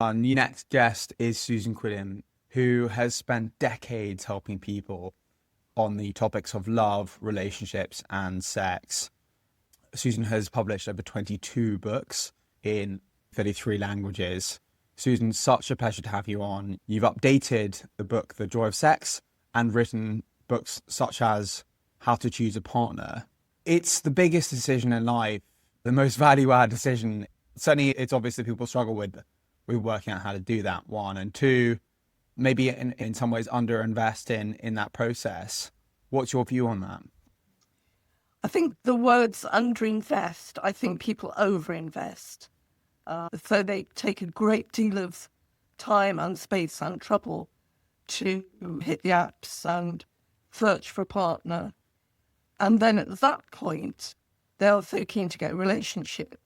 Our next guest is Susan Quilliam, who has spent decades helping people on the topics of love, relationships, and sex. Susan has published over 22 books in 33 languages. Susan, such a pleasure to have you on. You've updated the book, The Joy of Sex, and written books such as How to Choose a Partner. It's the biggest decision in life, the most value-add decision. Certainly, it's obvious that people struggle with working out how to do that, one. And two, maybe in some ways underinvest in that process. What's your view on that? I think the words underinvest, I think people overinvest. So they take a great deal of time and space and trouble to hit the apps and search for a partner. And then at that point, they're so keen to get a relationship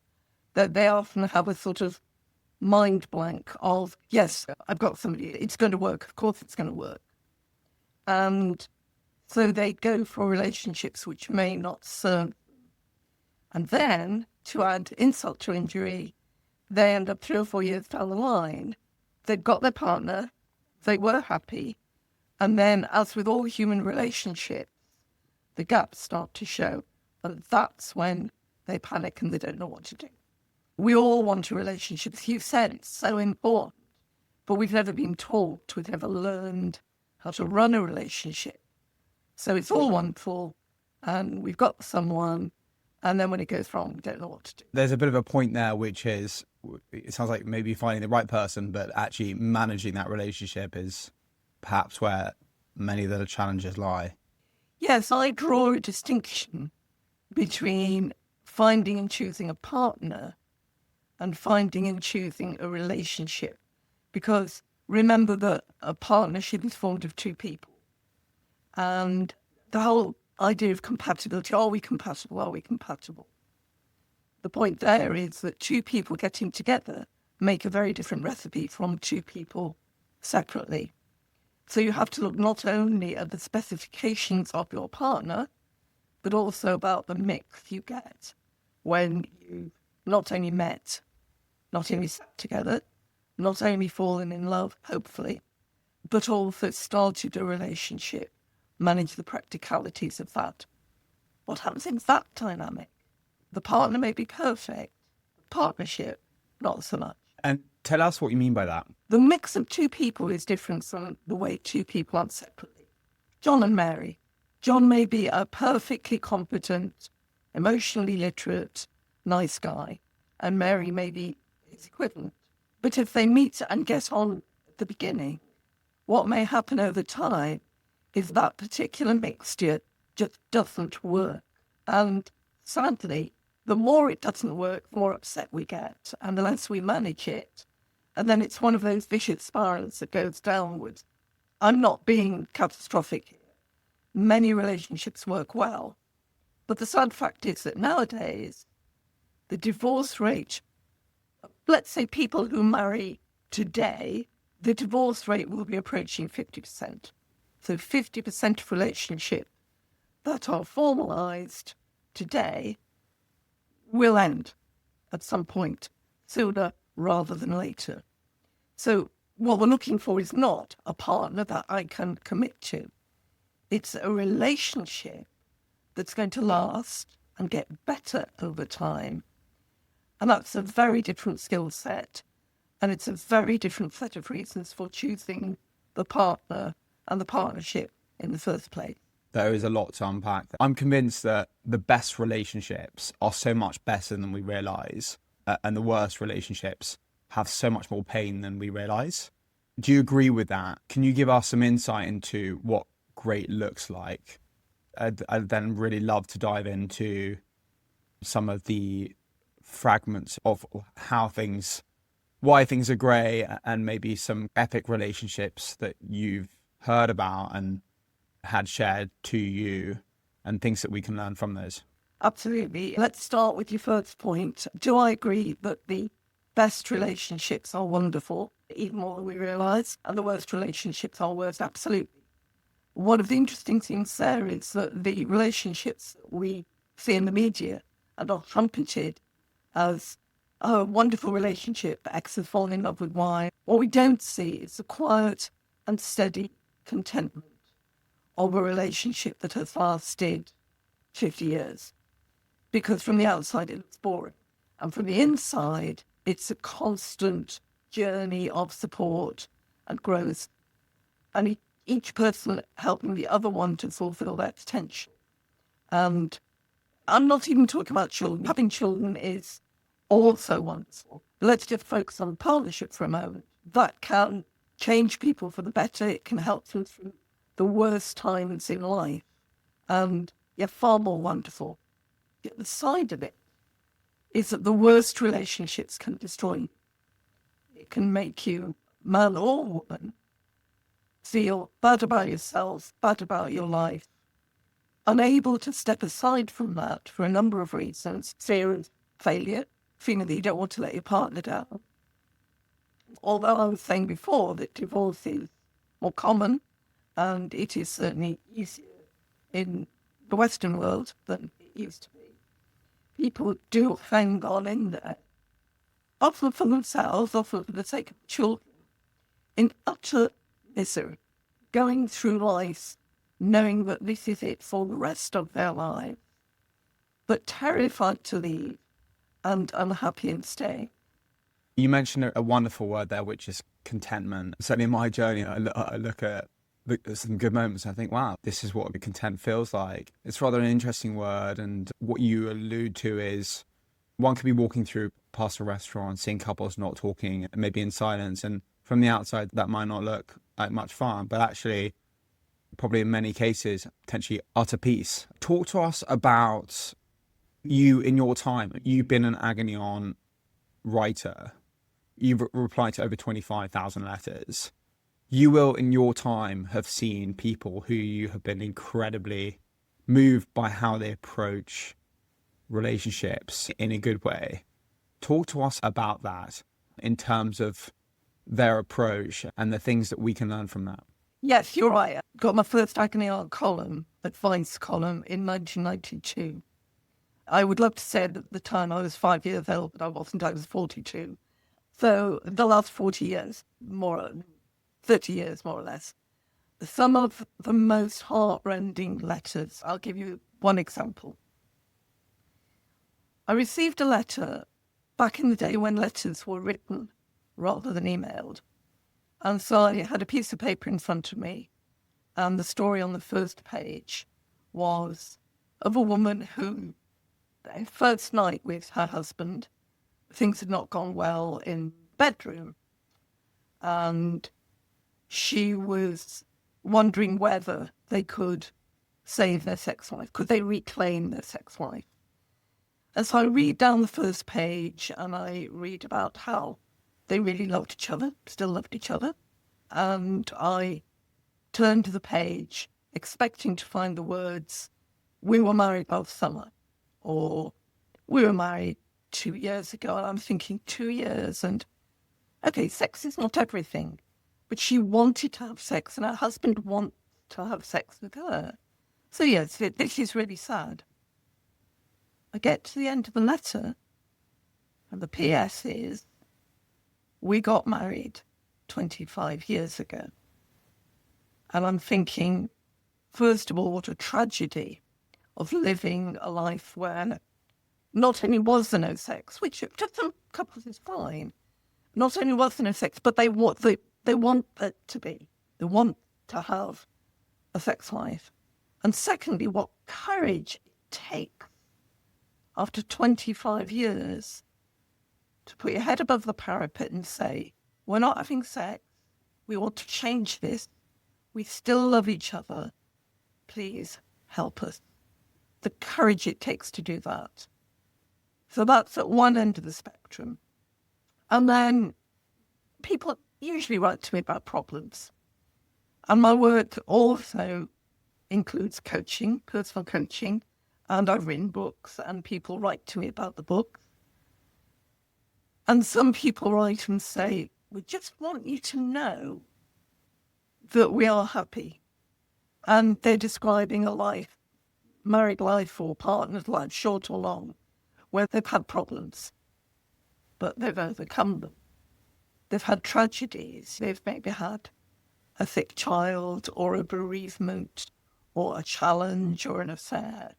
that they often have a sort of mind blank of, yes, I've got somebody, it's going to work, of course it's going to work. And so they go for relationships which may not serve. And then, to add insult to injury, they end up 3 or 4 years down the line. They've got their partner, they were happy, and then, as with all human relationships, the gaps start to show. And that's when they panic and they don't know what to do. We all want a relationship. As you said, it's so important. But we've never been taught, we've never learned how to run a relationship. So it's all wonderful, and we've got someone, and then when it goes wrong, we don't know what to do. There's a bit of a point there, which is, it sounds like maybe finding the right person, but actually managing that relationship is perhaps where many of the challenges lie. Yes, I draw a distinction between finding and choosing a partner and finding and choosing a relationship. Because remember that a partnership is formed of two people. And the whole idea of compatibility, are we compatible? Are we compatible? The point there is that two people getting together make a very different recipe from two people separately. So you have to look not only at the specifications of your partner, but also about the mix you get when you not only met, not only sat together, not only fallen in love, hopefully, but also started a relationship. Manage the practicalities of that. What happens in that dynamic? The partner may be perfect, partnership, not so much. And tell us what you mean by that. The mix of two people is different from the way two people are separately. John and Mary. John may be a perfectly competent, emotionally literate, nice guy, and Mary may be his equivalent. But if they meet and get on at the beginning, what may happen over time is that particular mixture just doesn't work. And sadly, the more it doesn't work, the more upset we get, and the less we manage it. And then it's one of those vicious spirals that goes downwards. I'm not being catastrophic here. Many relationships work well. But the sad fact is that nowadays, the divorce rate, let's say people who marry today, the divorce rate will be approaching 50%. So 50% of relationships that are formalised today will end at some point, sooner rather than later. So what we're looking for is not a partner that I can commit to. It's a relationship that's going to last and get better over time. And that's a very different skill set. And it's a very different set of reasons for choosing the partner and the partnership in the first place. There is a lot to unpack. I'm convinced that the best relationships are so much better than we realise, and the worst relationships have so much more pain than we realise. Do you agree with that? Can you give us some insight into what great looks like? I'd then really love to dive into some of the fragments of why things are grey, and maybe some epic relationships that you've heard about and had shared to you, and things that we can learn from those. Absolutely. Let's start with your first point. Do I agree that the best relationships are wonderful, even more than we realise, and the worst relationships are worse? Absolutely. One of the interesting things there is that the relationships we see in the media are not trumpeted as a wonderful relationship, X has fallen in love with Y. What we don't see is the quiet and steady contentment of a relationship that has lasted 50 years. Because from the outside, it looks boring. And from the inside, it's a constant journey of support and growth. And each person helping the other one to fulfill their potential. And I'm not even talking about children. Having children is also wonderful. Let's just focus on partnership for a moment. That can change people for the better. It can help them through the worst times in life. And yeah, far more wonderful. The other side of it is that the worst relationships can destroy you. It can make you, man or woman, feel bad about yourself, bad about your life, unable to step aside from that for a number of reasons. Fear of failure, feeling that you don't want to let your partner down. Although I was saying before that divorce is more common, and it is certainly easier in the Western world than it used to be. People do hang on in there, often for themselves, often for the sake of children, in utter misery, going through life knowing that this is it for the rest of their lives, but terrified to leave and unhappy in staying. You mentioned a wonderful word there, which is contentment. Certainly in my journey, I look at some good moments and I think, wow, this is what content feels like. It's rather an interesting word. And what you allude to is one could be walking through past a restaurant, seeing couples not talking, maybe in silence. And from the outside, that might not look like much fun, but actually, probably in many cases, potentially utter peace. Talk to us about you in your time. You've been an Agony on writer. You've replied to over 25,000 letters. You will, in your time, have seen people who you have been incredibly moved by how they approach relationships in a good way. Talk to us about that in terms of their approach and the things that we can learn from that. Yes, you're right. I got my first Agony art column, advice column, in 1992. I would love to say that at the time I was 5 years old, but I wasn't. I was 42. So the last 40 years, 30 years more or less, some of the most heartrending letters. I'll give you one example. I received a letter back in the day when letters were written rather than emailed. And so I had a piece of paper in front of me, and the story on the first page was of a woman who, their first night with her husband, things had not gone well in the bedroom. And she was wondering whether they could save their sex life. Could they reclaim their sex life? And so I read down the first page and I read about how they really loved each other, still loved each other. And I turned to the page expecting to find the words, "We were married last summer," or "We were married 2 years ago." And I'm thinking, 2 years, and okay, sex is not everything. But she wanted to have sex and her husband wanted to have sex with her. So yes, this is really sad. I get to the end of the letter and the PS is, "We got married 25 years ago." And I'm thinking, first of all, what a tragedy of living a life where not only was there no sex, which to some couples is fine, not only was there no sex, but they want it to be. They want to have a sex life. And secondly, what courage it takes after 25 years to put your head above the parapet and say, "We're not having sex. We want to change this. We still love each other. Please help us." The courage it takes to do that. So that's at one end of the spectrum. And then people usually write to me about problems. And my work also includes coaching, personal coaching, and I've written books and people write to me about the books. And some people write and say, "We just want you to know that we are happy." And they're describing a life, married life or partnered life, short or long, where they've had problems. but they've overcome them. They've had tragedies. They've maybe had a sick child or a bereavement or a challenge or an affair.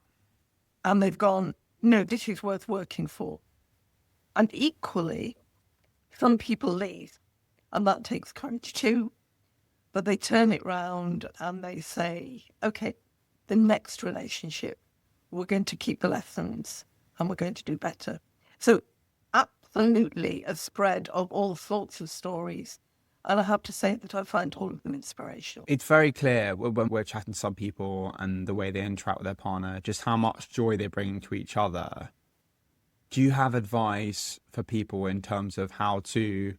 And they've gone, no, this is worth working for. And equally, some people leave, and that takes courage too. But they turn it round and they say, okay, the next relationship, we're going to keep the lessons and we're going to do better. So absolutely a spread of all sorts of stories. And I have to say that I find all of them inspirational. It's very clear when we're chatting to some people and the way they interact with their partner, just how much joy they bring to each other. Do you have advice for people in terms of how to...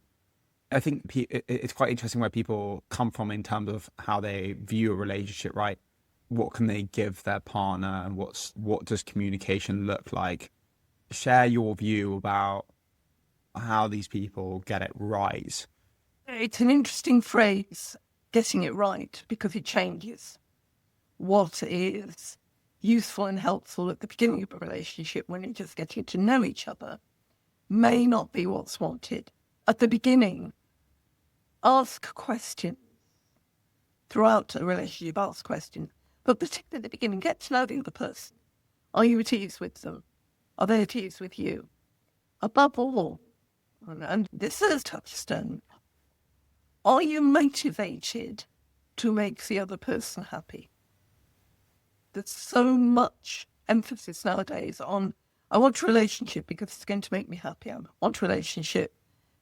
I think it's quite interesting where people come from in terms of how they view a relationship, right? What can they give their partner and what does communication look like? Share your view about how these people get it right. It's an interesting phrase, getting it right, because it changes. What is useful and helpful at the beginning of a relationship when you're just getting to know each other may not be what's wanted. At the beginning, ask questions. Throughout a relationship, ask questions. But particularly at the beginning, get to know the other person. Are you at ease with them? Are they at ease with you? Above all, and this is a touchstone, are you motivated to make the other person happy? There's so much emphasis nowadays on, I want a relationship because it's going to make me happy. I want a relationship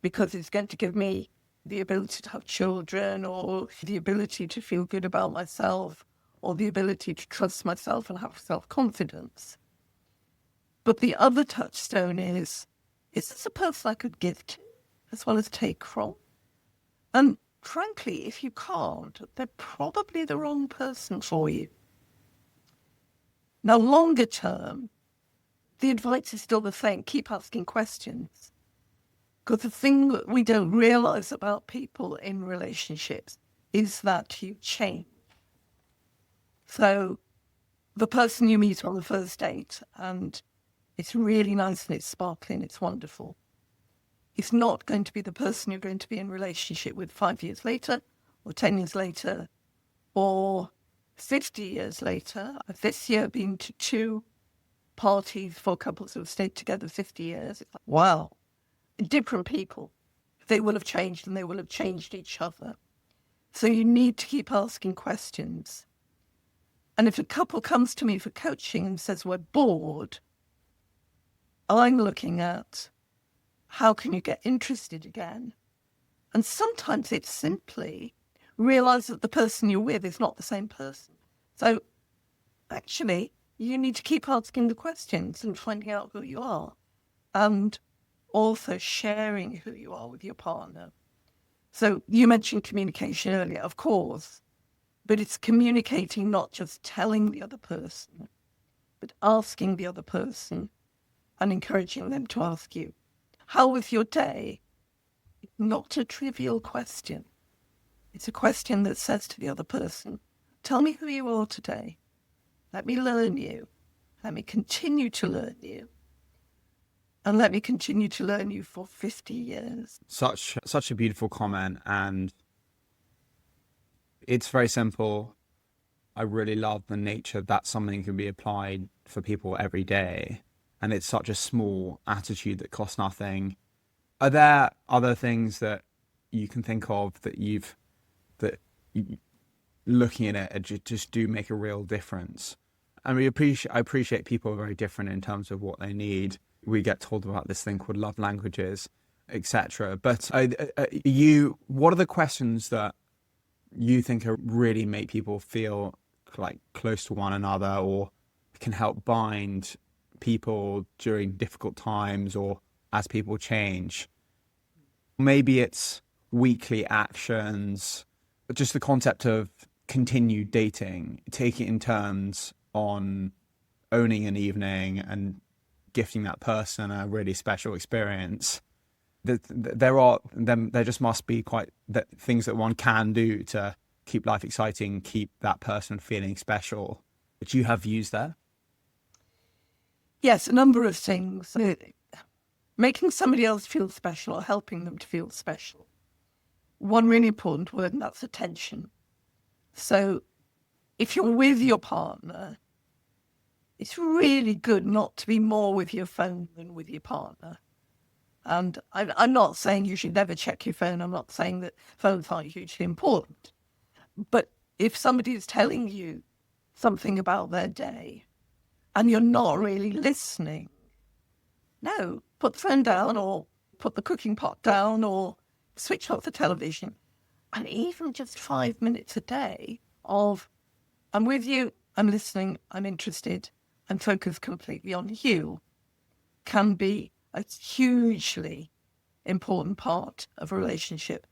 because it's going to give me the ability to have children, or the ability to feel good about myself, or the ability to trust myself and have self-confidence. But the other touchstone is this a person I could give to as well as take from? And frankly, if you can't, they're probably the wrong person for you. Now, longer term, the advice is still the same. Keep asking questions. Because the thing that we don't realise about people in relationships is that you change. So the person you meet on the first date, and it's really nice and it's sparkling, it's wonderful, it's not going to be the person you're going to be in relationship with 5 years later, or 10 years later, or 50 years later. I've this year been to 2 parties for couples who have stayed together 50 years. It's like, wow, different people. They will have changed and they will have changed each other. So you need to keep asking questions. And if a couple comes to me for coaching and says, we're bored, I'm looking at, how can you get interested again? And sometimes it's simply realize that the person you're with is not the same person. So actually, you need to keep asking the questions and finding out who you are, and also sharing who you are with your partner. So you mentioned communication earlier, of course, but it's communicating, not just telling the other person, but asking the other person and encouraging them to ask you, how was your day? It's not a trivial question. It's a question that says to the other person, tell me who you are today. Let me learn you. Let me continue to learn you. And let me continue to learn you for 50 years. Such a beautiful comment, and it's very simple. I really love the nature that something can be applied for people every day, and it's such a small attitude that costs nothing. Are there other things that you can think of that looking at it just do make a real difference? And I appreciate people are very different in terms of what they need. We get told about this thing called love languages, etc. But what are the questions that you think really make people feel like close to one another, or can help bind people during difficult times or as people change? Maybe it's weekly actions, just the concept of continued dating, taking it in turns on owning an evening and gifting that person a really special experience. There just must be things that one can do to keep life exciting, keep that person feeling special. Do you have views there? Yes, a number of things. making somebody else feel special or helping them to feel special. One really important word, and that's attention. So if you're with your partner, it's really good not to be more with your phone than with your partner. And I'm not saying you should never check your phone. I'm not saying that phones aren't hugely important. But if somebody is telling you something about their day and you're not really listening, no, put the phone down or put the cooking pot down or switch off the television. And even just 5 minutes a day of, I'm with you, I'm listening, I'm interested, I'm focused completely on you, can be a hugely important part of a relationship.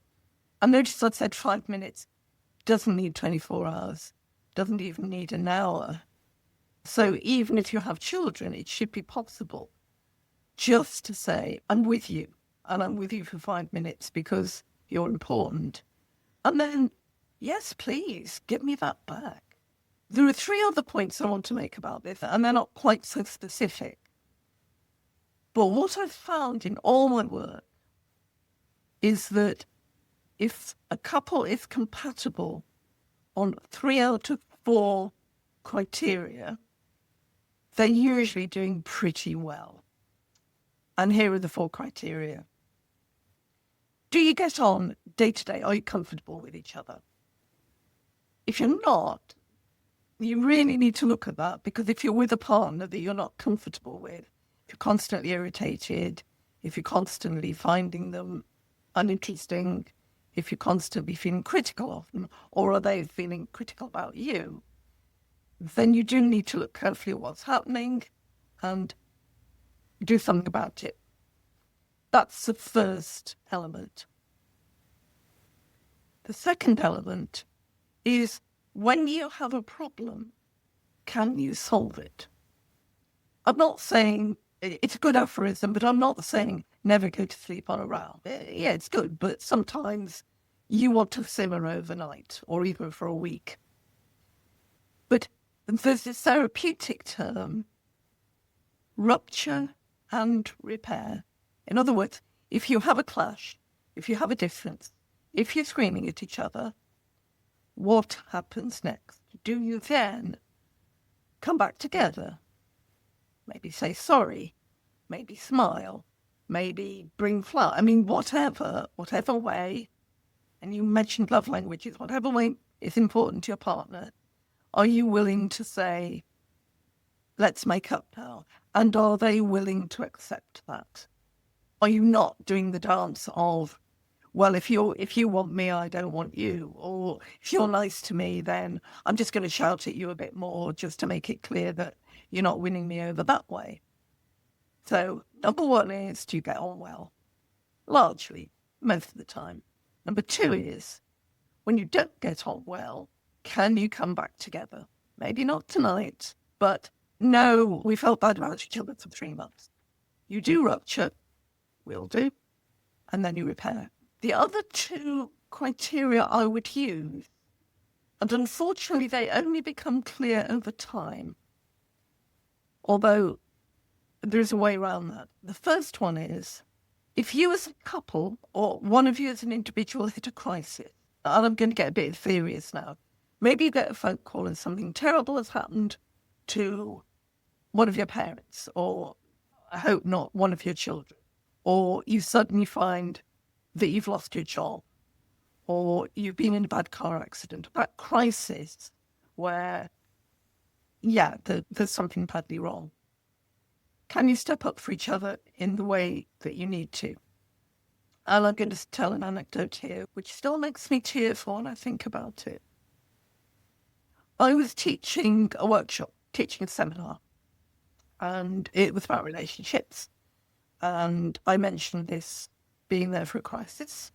And notice I said 5 minutes, doesn't need 24 hours, doesn't even need an hour. So even if you have children, it should be possible just to say, I'm with you, and I'm with you for 5 minutes because you're important. And then, yes, please, give me that back. There are 3 other points I want to make about this, and they're not quite so specific. But what I've found in all my work is that if a couple is compatible on 3 out of 4 criteria, they're usually doing pretty well. And here are the 4 criteria. Do you get on day to day? Are you comfortable with each other? If you're not, you really need to look at that, because if you're with a partner that you're not comfortable with, if you're constantly irritated, if you're constantly finding them uninteresting, if you're constantly feeling critical of them, or are they feeling critical about you, then you do need to look carefully at what's happening and do something about it. That's the first element. The second element is, when you have a problem, can you solve it? I'm not saying, it's a good aphorism, but I'm not saying never go to sleep on a row. Yeah, it's good, but sometimes you want to simmer overnight or even for a week. But there's this therapeutic term, rupture and repair. In other words, if you have a clash, if you have a difference, if you're screaming at each other, what happens next? Do you then come back together? Maybe say sorry, maybe smile, maybe bring flowers. I mean, whatever way, and you mentioned love languages, whatever way is important to your partner, are you willing to say, let's make up now? And are they willing to accept that? Are you not doing the dance of, well, if you want me, I don't want you. Or if you're nice to me, then I'm just going to shout at you a bit more just to make it clear that you're not winning me over that way. So number 1 is, do you get on well? Largely, most of the time. Number 2 is, when you don't get on well, can you come back together? Maybe not tonight, but no, we felt bad about each other for 3 months. You do rupture, will do, and then you repair. The other 2 criteria I would use, and unfortunately they only become clear over time, although there's a way around that. The first one is, if you as a couple, or one of you as an individual, hit a crisis, and I'm going to get a bit serious now, maybe you get a phone call and something terrible has happened to one of your parents, or I hope not, one of your children, or you suddenly find that you've lost your job, or you've been in a bad car accident, that crisis where, yeah, there's something badly wrong. Can you step up for each other in the way that you need to? And I'm going to tell an anecdote here, which still makes me tearful when I think about it. I was teaching a workshop, teaching a seminar, and it was about relationships. And I mentioned this being there for a crisis.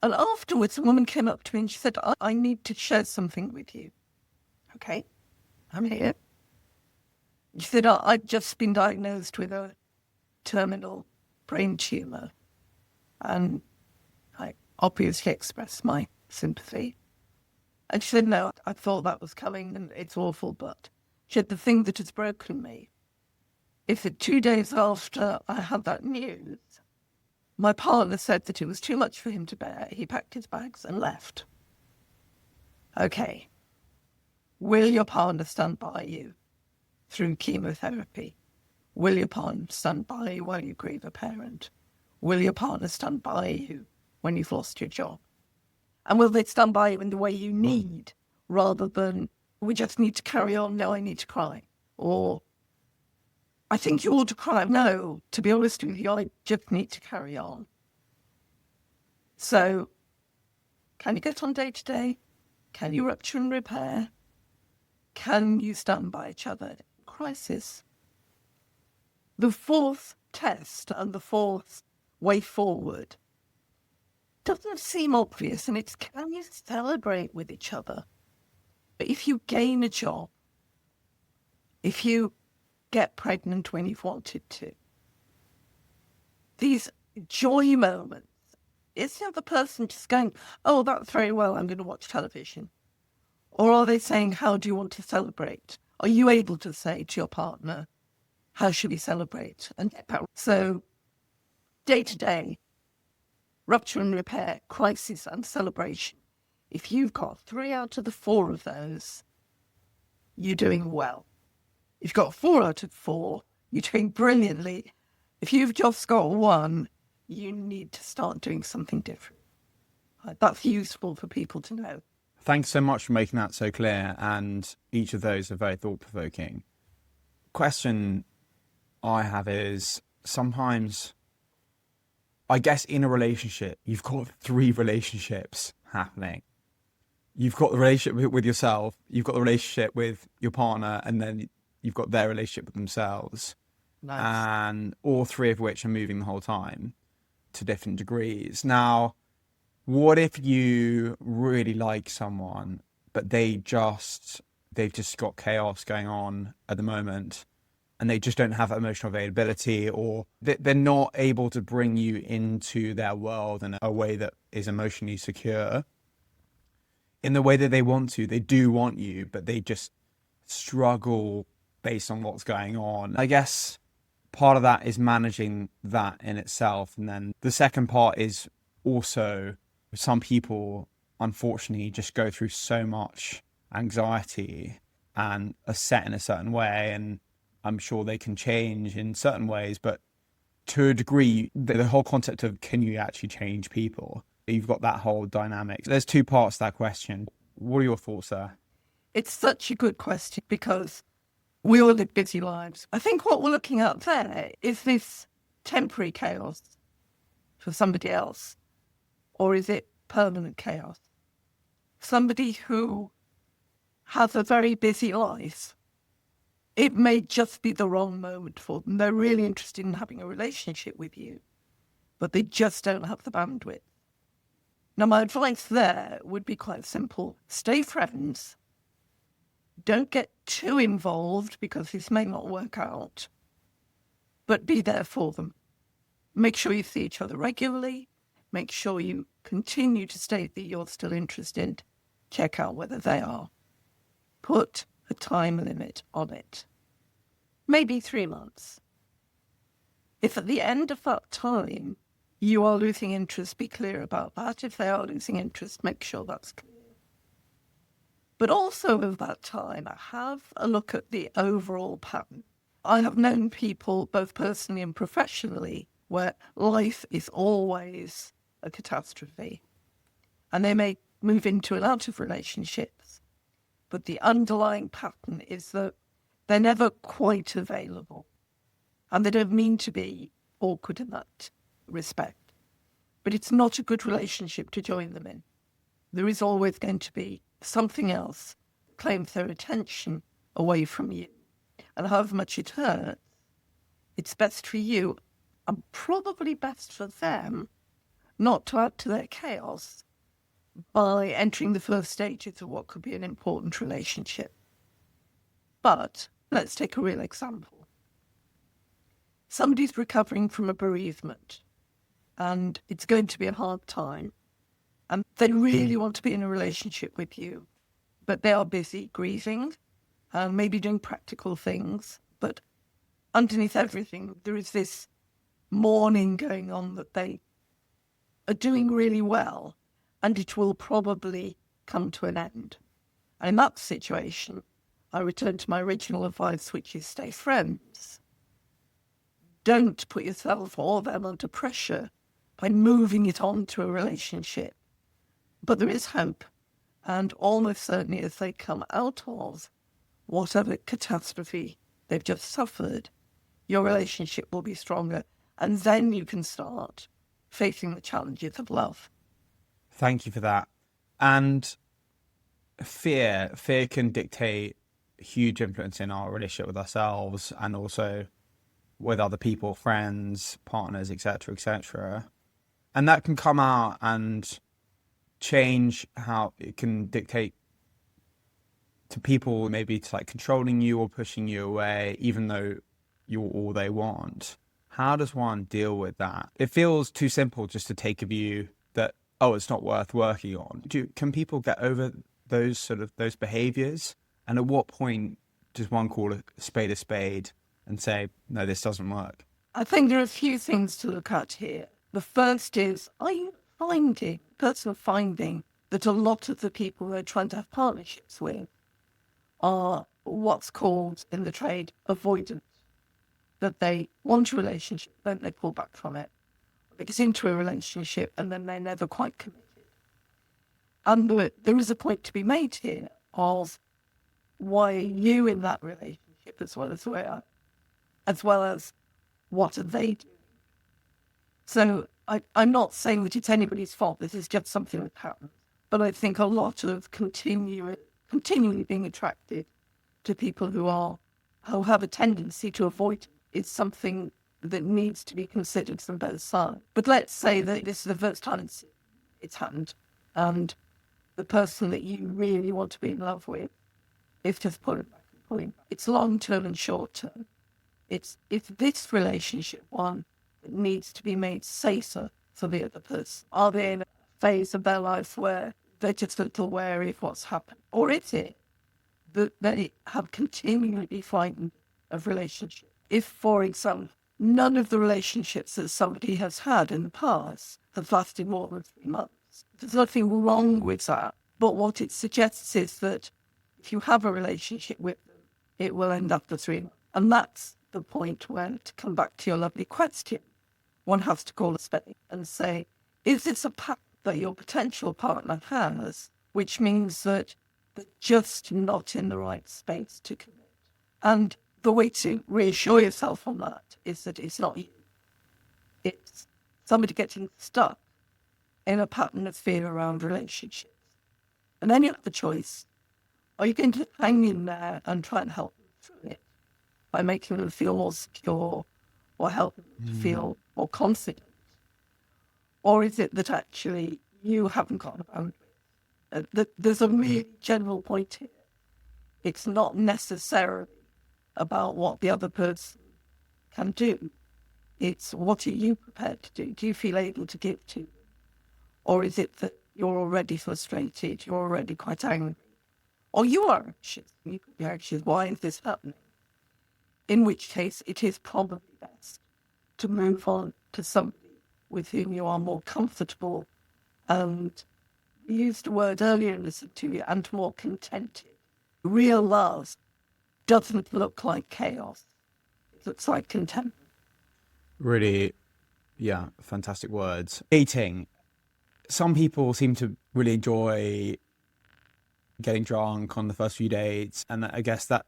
And afterwards, a woman came up to me and she said, I need to share something with you. Okay, I'm here. She said, I've just been diagnosed with a terminal brain tumour. And I obviously expressed my sympathy. And she said, no, I thought that was coming and it's awful, but she said, the thing that has broken me if 2 days after I had that news, my partner said that it was too much for him to bear, he packed his bags and left. Okay. Will your partner stand by you through chemotherapy? Will your partner stand by you while you grieve a parent? Will your partner stand by you when you've lost your job? And will they stand by you in the way you need, rather than, we just need to carry on, no, I need to cry? Or, I think you ought to cry. No, to be honest with you, I just need to carry on. So, can you get on day to day? Can you rupture and repair? Can you stand by each other in crisis? The fourth test and the fourth way forward doesn't seem obvious, and it's, can you celebrate with each other? But if you gain a job, if you get pregnant when you've wanted to, these joy moments, is the other person just going, oh, that's very well, I'm going to watch television? Or are they saying, how do you want to celebrate? Are you able to say to your partner, how should we celebrate? And so, day to day, rupture and repair, crisis and celebration. If you've got 3 out of the 4 of those, you're doing well. If you've got 4 out of 4, you're doing brilliantly. If you've just got 1, you need to start doing something different. That's useful for people to know. Thanks so much for making that so clear, and each of those are very thought-provoking. Question I have is, sometimes, I guess in a relationship, you've got 3 relationships happening. You've got the relationship with yourself, you've got the relationship with your partner, and then you've got their relationship with themselves. Nice. And all 3 of which are moving the whole time to different degrees. Now, what if you really like someone, but they've just got chaos going on at the moment, and they just don't have emotional availability, or they're not able to bring you into their world in a way that is emotionally secure in the way that they want to. They do want you, but they just struggle based on what's going on. I guess part of that is managing that in itself. And then the second part is also, some people unfortunately just go through so much anxiety and are set in a certain way, and I'm sure they can change in certain ways, but to a degree, the whole concept of, can you actually change people? You've got that whole dynamic. There's 2 parts to that question. What are your thoughts there? It's such a good question, because we all live busy lives. I think what we're looking at there is this temporary chaos for somebody else, or is it permanent chaos? Somebody who has a very busy life, it may just be the wrong moment for them. They're really interested in having a relationship with you, but they just don't have the bandwidth. Now, my advice there would be quite simple. Stay friends. Don't get too involved, because this may not work out, but be there for them. Make sure you see each other regularly. Make sure you continue to state that you're still interested. Check out whether they are. Put a time limit on it. Maybe 3 months. If at the end of that time you are losing interest, be clear about that. If they are losing interest, make sure that's clear. But also of that time, have a look at the overall pattern. I have known people, both personally and professionally, where life is always a catastrophe. And they may move into and out of relationships, but the underlying pattern is that they're never quite available. And they don't mean to be awkward in that respect. But it's not a good relationship to join them in. There is always going to be something else that claims their attention away from you. And however much it hurts, it's best for you, and probably best for them, not to add to their chaos by entering the first stages of what could be an important relationship. But let's take a real example. Somebody's recovering from a bereavement, and it's going to be a hard time, and they really want to be in a relationship with you, but they are busy grieving and maybe doing practical things, but underneath everything, there is this mourning going on that they are doing really well and it will probably come to an end. And in that situation, I return to my original advice, which is stay friends. Don't put yourself or them under pressure by moving it on to a relationship. But there is hope. And almost certainly as they come out of whatever catastrophe they've just suffered, your relationship will be stronger. And then you can start facing the challenges of love. Thank you for that. And fear can dictate huge influence in our relationship with ourselves and also with other people, friends, partners, etc., etc. And that can come out and change how it can dictate to people, maybe to like controlling you or pushing you away, even though you're all they want. How does one deal with that? It feels too simple just to take a view that, oh, it's not worth working on. Can people get over those behaviors? And at what point does one call a spade and say, no, this doesn't work? I think there are a few things to look at here. The first is, are you finding that a lot of the people they're trying to have partnerships with are what's called in the trade avoidance? That they want a relationship, then they pull back from it. They get into a relationship and then they're never quite committed. And there is a point to be made here of why are you in that relationship as well as what are they doing? So I'm not saying that it's anybody's fault. This is just something that happens. But I think a lot of continually being attracted to people who have a tendency to avoid is something that needs to be considered from both sides. But let's say that this is the first time it's happened, and the person that you really want to be in love with is just pulling back. It's long-term and short-term. It's this relationship one that needs to be made safer for the other person. Are they in a phase of their life where they're just a little wary of what's happened? Or is it that they have continually been frightened of relationships? If, for example, none of the relationships that somebody has had in the past have lasted more than 3 months, there's nothing wrong with that. But what it suggests is that if you have a relationship with them, it will end after 3 months. And that's the point when, to come back to your lovely question, one has to call a spade and say, is this a path that your potential partner has, which means that they're just not in the right space to commit? And the way to reassure yourself on that is that it's not you. It's somebody getting stuck in a pattern of fear around relationships. And then you have the choice. Are you going to hang in there and try and help them through it by making them feel more secure or help them to feel more confident? Or is it that actually you haven't got a boundary? There's a really general point here. It's not necessarily about what the other person can do. It's what are you prepared to do? Do you feel able to give to them? Or is it that you're already frustrated, you're already quite angry? Or you are anxious. You could be anxious. Why is this happening? In which case, it is probably best to move on to somebody with whom you are more comfortable and you used a word earlier in this interview, and more contented. Real love doesn't look like chaos. It looks like contentment. Really, yeah, fantastic words. Dating. Some people seem to really enjoy getting drunk on the first few dates. And I guess that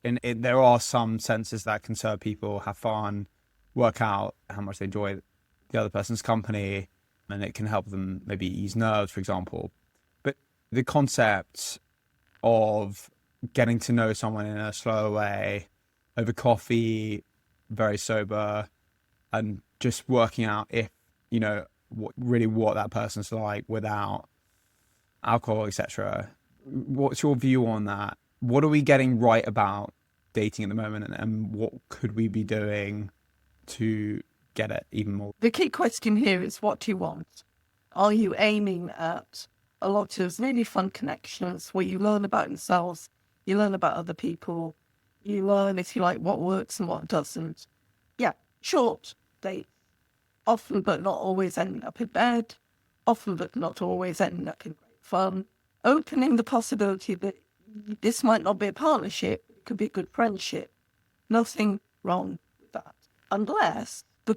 there are some senses that can serve people, have fun, work out how much they enjoy the other person's company, and it can help them maybe ease nerves, for example. But the concept of getting to know someone in a slower way, over coffee, very sober, and just working out if, what that person's like without alcohol, etc. What's your view on that? What are we getting right about dating at the moment, and what could we be doing to get it even more? The key question here is, what do you want? Are you aiming at a lot of really fun connections where you learn about yourselves, you learn about other people, You learn, if you like, what works and what doesn't. Yeah, short dates, often but not always ending up in bed, often but not always ending up in great fun. Opening the possibility that this might not be a partnership, it could be a good friendship. Nothing wrong with that. Unless the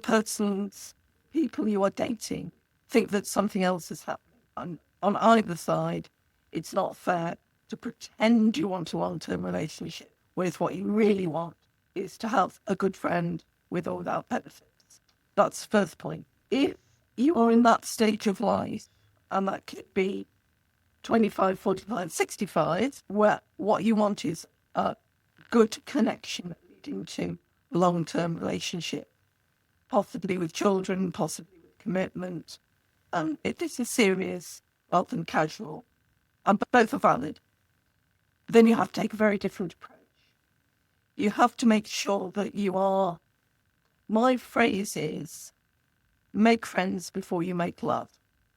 people you are dating think that something else is happening. On either side, it's not fair to pretend you want a long-term relationship, whereas what you really want is to have a good friend with or without benefits. That's the first point. If you are in that stage of life, and that could be 25, 45, 65, where what you want is a good connection leading to a long-term relationship, possibly with children, possibly with commitment. This is serious rather than casual, and both are valid. Then you have to take a very different approach. You have to make sure that you are, my phrase is, make friends before you make love.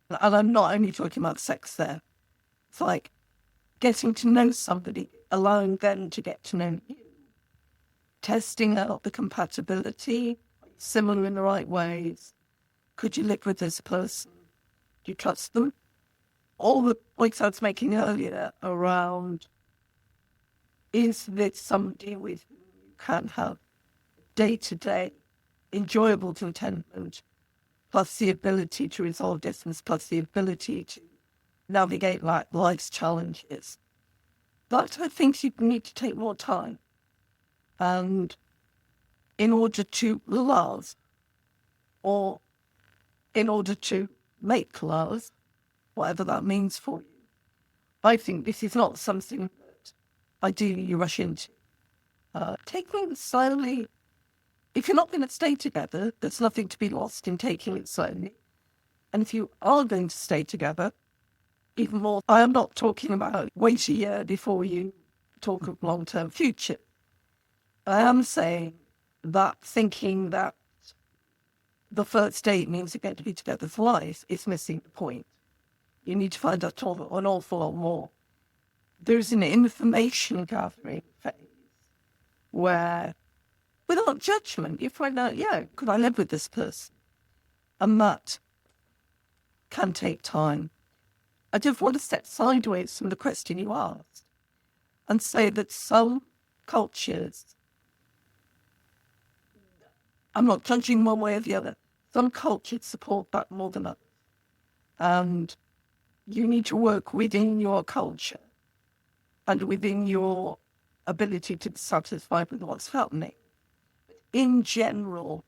And I'm not only talking about sex there. It's like getting to know somebody, allowing them to get to know you, testing out the compatibility, similar in the right ways. Could you live with this person? Do you trust them? All the points I was making earlier around, is this somebody with whom you can have day-to-day enjoyable contentment, plus the ability to resolve distance, plus the ability to navigate life's challenges? That, I think, you need to take more time. And in order to love, or in order to make love, whatever that means for you, I think this is not something that ideally you rush into. Taking it slowly. If you're not going to stay together, there's nothing to be lost in taking it slowly. And if you are going to stay together, even more, I am not talking about wait a year before you talk of long-term future. I am saying that thinking that the first date means you're going to be together for life is missing the point. You need to find out an awful lot more. There's an information gathering phase where, without judgment, you find out, could I live with this person? And that can take time. I just want to step sideways from the question you asked and say that some cultures, I'm not judging one way or the other, some cultures support that more than others. And you need to work within your culture and within your ability to be satisfied with what's happening. In general,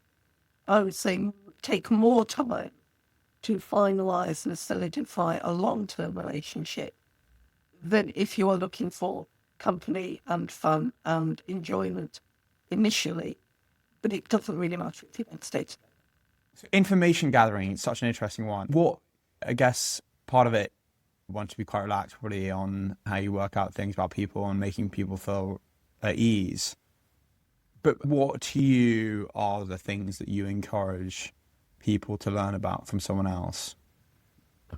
I would say take more time to finalise and solidify a long-term relationship than if you are looking for company and fun and enjoyment initially. But it doesn't really matter if you don't stay together. So information gathering is such an interesting one. What, I guess, part of it, you want to be quite relaxed probably on how you work out things about people and making people feel at ease. But what to you are the things that you encourage people to learn about from someone else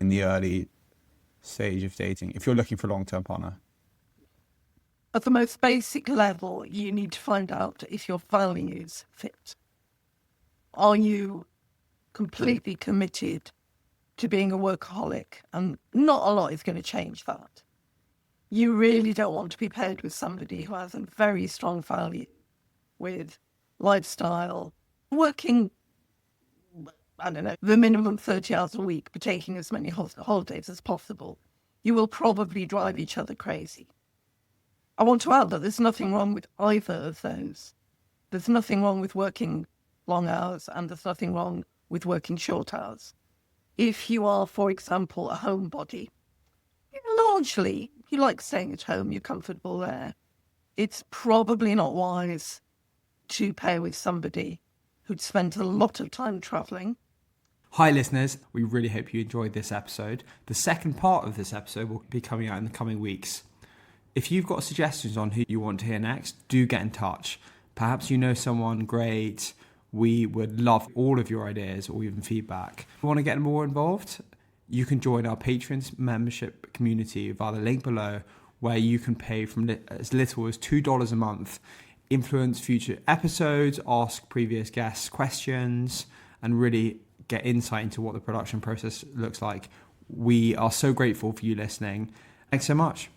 in the early stage of dating, if you're looking for a long-term partner? At the most basic level, you need to find out if your values fit. Are you completely committed to being a workaholic? And not a lot is going to change that. You really don't want to be paired with somebody who has a very strong value with lifestyle, working, I don't know, the minimum 30 hours a week, but taking as many holidays as possible. You will probably drive each other crazy. I want to add that there's nothing wrong with either of those. There's nothing wrong with working long hours, and there's nothing wrong with working short hours. If you are, for example, a homebody, largely, you like staying at home, you're comfortable there, it's probably not wise to pair with somebody who'd spent a lot of time travelling. Hi listeners, we really hope you enjoyed this episode. The second part of this episode will be coming out in the coming weeks. If you've got suggestions on who you want to hear next, do get in touch. Perhaps you know someone great. We would love all of your ideas or even feedback. If you want to get more involved, you can join our Patrons membership community via the link below, where you can pay from as little as $2 a month influence future episodes, ask previous guests questions, and really get insight into what the production process looks like. We are so grateful for you listening. Thanks so much.